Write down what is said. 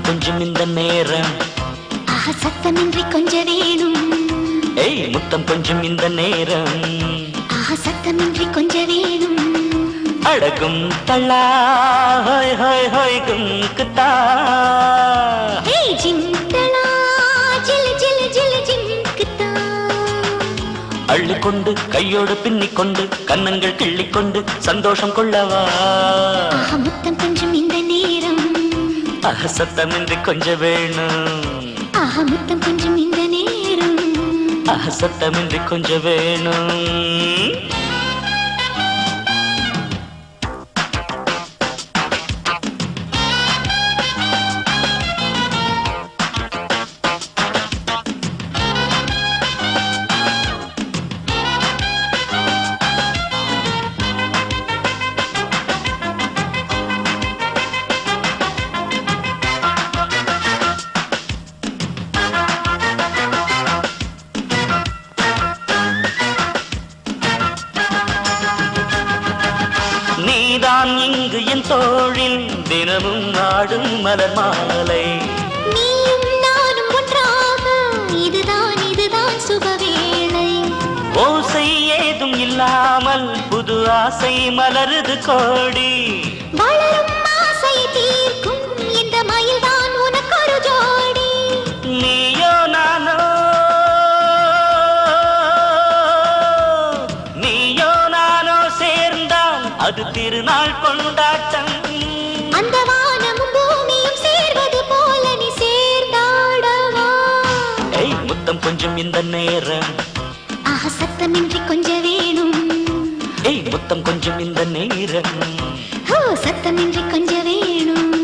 கொஞ்சம் இந்த நேரம் சத்தமின்றி கொஞ்ச வேணும் ஏய் முத்தம் கொஞ்சம் இந்த நேரம் சத்தமின்றி கொஞ்ச வேணும் அடகும் தள்ளா ஹோய் ஹோய் ஹோய் கும்குதா ஏய் ஜிம்தலா ஜில் ஜில் ஜில் ஜிம்குதா அள்ளிக்கொண்டு கையோடு பின்னிக்கொண்டு கன்னங்கள் கிள்ளிக்கொண்டு சந்தோஷம் கொள்ளவா முத்தம் கொஞ்சம் இந்த நேரம் சத்தமின்றி கொஞ்சம் வேணும் முத்தம் கொஞ்சம் இந்த நேரம் சத்தமின்றி கொஞ்சம் வேணும் நீதான் இங்கு என் தோழில் தினமும் ஆடும் மலர் மாலை நீயும் நானும் ஒன்றாக இதுதான் இதுதான் சுபவேளை ஓசை ஏதும் இல்லாமல் புது ஆசை மலருது கோடி வளரும் ஆசை தீர்க்கும் இந்த மயில்தான் உனக்கு ஒரு ஜோடி நீயோ நானோ சேர்ந்தால் அது திருநாள் கொண்டாட்டம் அந்த வானமும் பூமியும் சேர்வது போல நீ சேர்ந்தாடவா ஏய் முத்தம் கொஞ்சம் இந்த நேரம் சத்தமின்றி கொஞ்ச வேணும் ஏய் முத்தம் கொஞ்சம் இந்த நேரம் சத்தமின்றி கொஞ்ச வேணும்